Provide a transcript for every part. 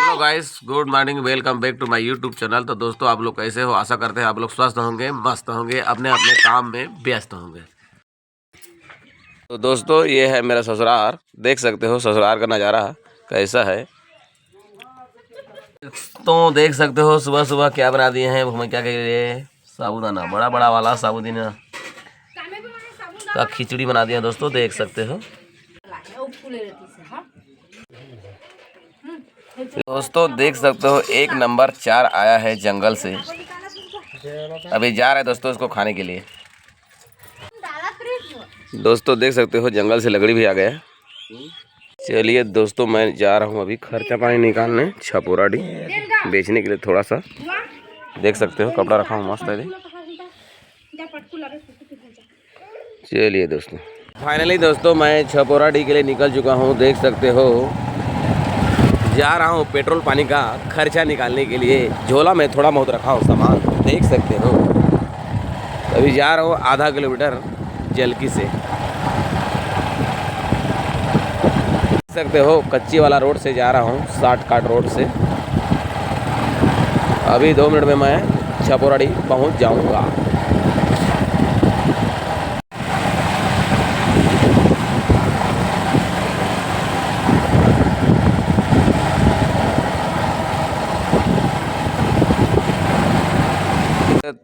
Hello guys, good morning, welcome back to my YouTube channel. तो दोस्तों, आप लोग कैसे हो? आशा करते हैं आप लोग स्वस्थ होंगे, मस्त होंगे, अपने अपने काम में व्यस्त होंगे। तो दोस्तों, ये है मेरा ससुराल। देख सकते हो ससुराल का नज़ारा कैसा है। तो देख सकते हो सुबह सुबह क्या बना दिए हैं हमें, क्या कह रहे हैं, साबूदाना, बड़ा बड़ा वाला साबूदाना का खिचड़ी बना दिया दोस्तों, देख सकते हो। दोस्तों देख सकते हो, एक नंबर 4 आया है जंगल से। अभी जा रहे हैं दोस्तों इसको खाने के लिए। दोस्तों देख सकते हो जंगल से लकड़ी भी आ गया है। चलिए दोस्तों, मैं जा रहा हूँ अभी खर्चा पानी निकालने छपोराडी बेचने के लिए। थोड़ा सा देख सकते हो कपड़ा रखा हूँ मस्त है। चलिए दोस्तों, फाइनली दोस्तों मैं छपोराडी के लिए निकल चुका हूँ। देख सकते हो जा रहा हूँ पेट्रोल पानी का खर्चा निकालने के लिए। झोला में थोड़ा बहुत रखा हूँ सामान, देख सकते हो। अभी जा रहा हूँ आधा किलोमीटर जलकी से। देख सकते हो कच्ची वाला रोड से जा रहा हूँ, शॉर्टकट रोड से। अभी 2 मिनट में मैं छपोराडी पहुँच जाऊँगा।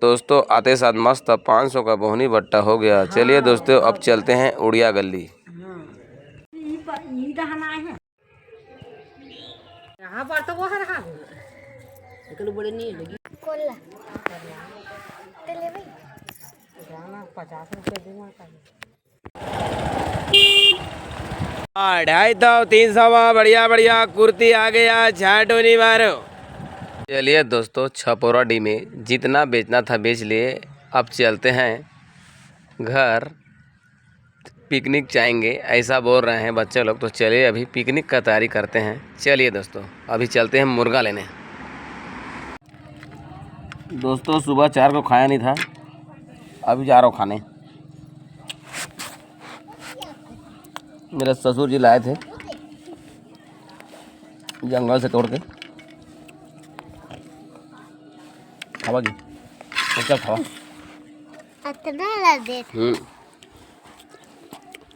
दोस्तों आते साथ मस्त 500 का बोहनी बट्टा हो गया। चलिए दोस्तों, अब चलते हैं उड़िया गली। यहाँ पर तो वो है रहा बड़े नहीं लगी 50 रुपये 250 300 बढ़िया बढ़िया कुर्ती आ गया, झाटो नहीं मारो। चलिए दोस्तों, छपोराडी में जितना बेचना था बेच लिए। अब चलते हैं घर, पिकनिक जाएंगे ऐसा बोल रहे हैं बच्चे लोग। तो चलिए अभी पिकनिक का तैयारी करते हैं। चलिए दोस्तों, अभी चलते हैं मुर्गा लेने। दोस्तों सुबह 4 को खाया नहीं था, अभी जा रहा हूँ खाने। मेरे ससुर जी लाए थे जंगल से तोड़ के। खावा जी, अच्छा खावा,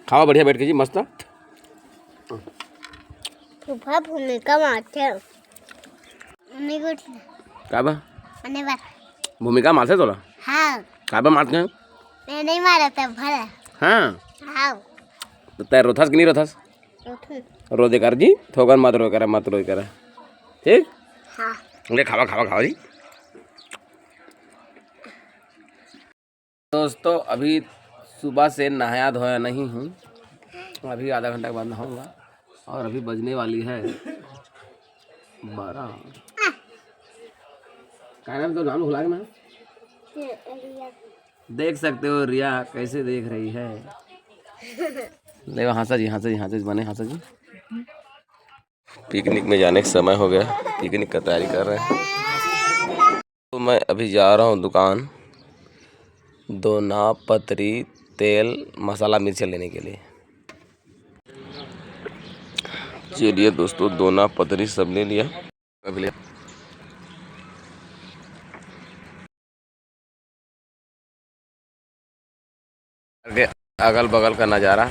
खावा बढ़िया बैठ के जी, मस्त। भूमिका मारते काबा भूमिका मारते तोला? हाँ। काबा मारते हैं? मैं नहीं मारा था भला। हाँ हाँ। तो तैर रोथस कि नहीं रोथस? रो दे कर जी, थोकन मत रो कर, मत रो कर, ठीक? हाँ। ले खावा खावा खावा जी। दोस्तों अभी सुबह से नहाया धोया नहीं हूँ, अभी आधा घंटा के बाद नहाऊंगा। और अभी बजने वाली है 12। क्या नाम तो नाम भुला गया मैं। देख सकते हो रिया कैसे देख रही है। ले हंसा जी, हंसा जी, हंसा जी बने, हंसा जी। पिकनिक में जाने का समय हो गया, पिकनिक का तैयारी कर रहे हैं। तो मैं अभी जा रहा हूँ दुकान दोना पतरी तेल मसाला मिर्च लेने के लिए। चलिए दोस्तों, दोना पतरी सब ले लिया। अभी ले अगल बगल का नज़ारा।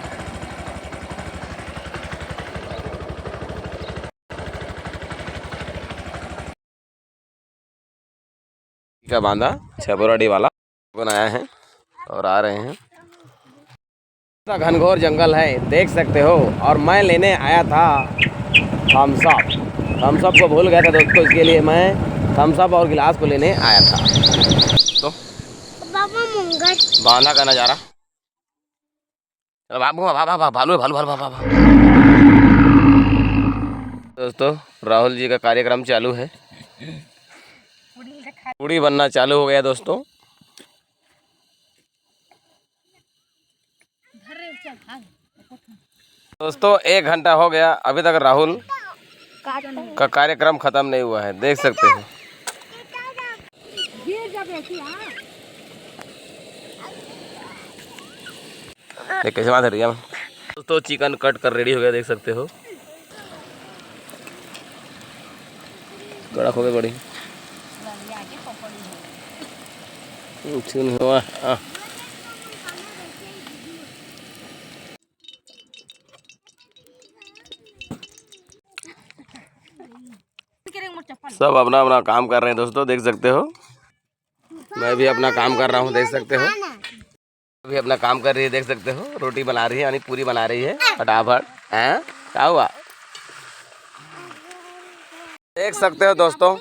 का बांधा छपोराडी वाला बनाया है और आ रहे हैं। घनघोर जंगल है, देख सकते हो। और मैं लेने आया था थम्स अप। थम्स अप को भूल गया था दोस्तों, इसके लिए मैं थम्स अप और गिलास को लेने आया था। तो बांधा का नज़ारा, भालू भालू भालू भालू। दोस्तों राहुल जी का कार्यक्रम चालू है, पूड़ी बनना चालू हो गया दोस्तों। दोस्तों 1 घंटा हो गया, अभी तक राहुल का कार्यक्रम खत्म नहीं हुआ है, देख सकते हो। कैसे बात है रिया। दोस्तों चिकन कट कर रेडी हो गया, देख सकते हो। कड़क हो गई बड़ी सुन हुआ सब अपना अपना काम कर रहे हैं दोस्तों, देख सकते हो। मैं भी अपना काम कर रहा हूँ, देख सकते हो। भी अपना काम कर रही है, देख सकते हो। रोटी बना रही है, यानी पूरी बना रही है फटाफट। हैं क्या हुआ? देख सकते हो दोस्तों,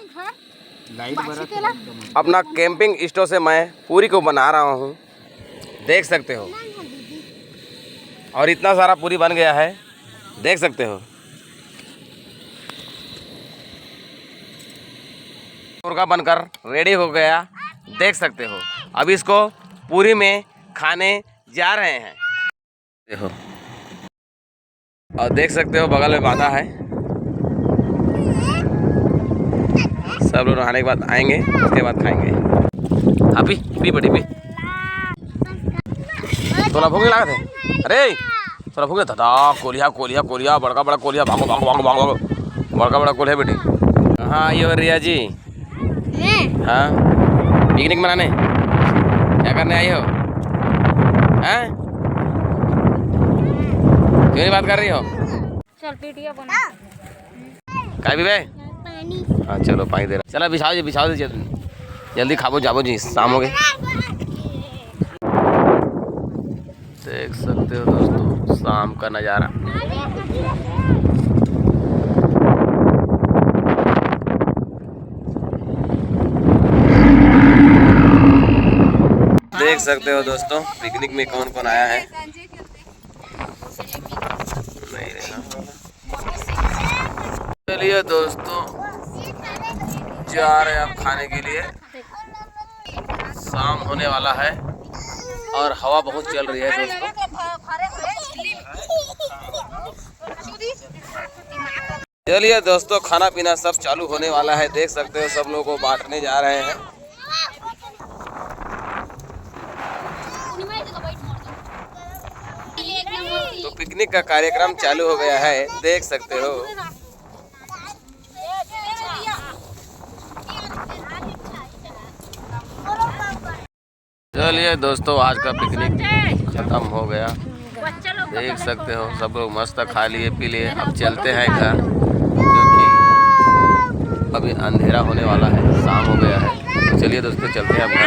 अपना कैंपिंग स्टोव से मैं पूरी को बना रहा हूँ, देख सकते हो। और इतना सारा पूरी बन गया है, देख सकते हो। मुर्गा बनकर रेडी हो गया, देख सकते हो। अब इसको पूरी में खाने जा रहे हैं, देखो। और देख सकते हो बगल में बांधा है। सब लोग नहाने के बाद आएंगे, उसके बाद खाएंगे। अभी पी बड़ी पी थोड़ा भूख लगा थे। अरे थोड़ा भूख था। कोलिया कोलिया कोलिया, बड़का बड़ा कोलिया, भागो भागो भागो भागो, बड़का बड़ा कोलिया बेटी। कहाँ आई हो रिया जी? हाँ, पिकनिक मनाने क्या करने आई हो? हैं? क्यों नहीं बात कर रही हो? चल वीडियो बना। काय भी बे? पानी। हाँ चलो पानी दे रहा। चलो बिछाओ दीजिए, जल्दी खाबो जाबो जी, शाम हो गई। देख सकते हो दोस्तों शाम का नज़ारा। देख सकते हो दोस्तों पिकनिक में कौन कौन आया है। चलिए दोस्तों जा रहे हैं अब खाने के लिए। शाम होने वाला है और हवा बहुत चल रही है दोस्तों। चलिए दोस्तों खाना पीना सब चालू होने वाला है, देख सकते हो। सब लोगों को बांटने जा रहे हैं। तो पिकनिक का कार्यक्रम चालू हो गया है, देख सकते हो। चलिए दोस्तों आज का पिकनिक खत्म हो गया, देख सकते हो। सब लोग मस्त खा लिए पी लिए। अब चलते हैं घर, क्योंकि अभी अंधेरा होने वाला है, शाम हो गया है। चलिए दोस्तों चलते हैं अब घर।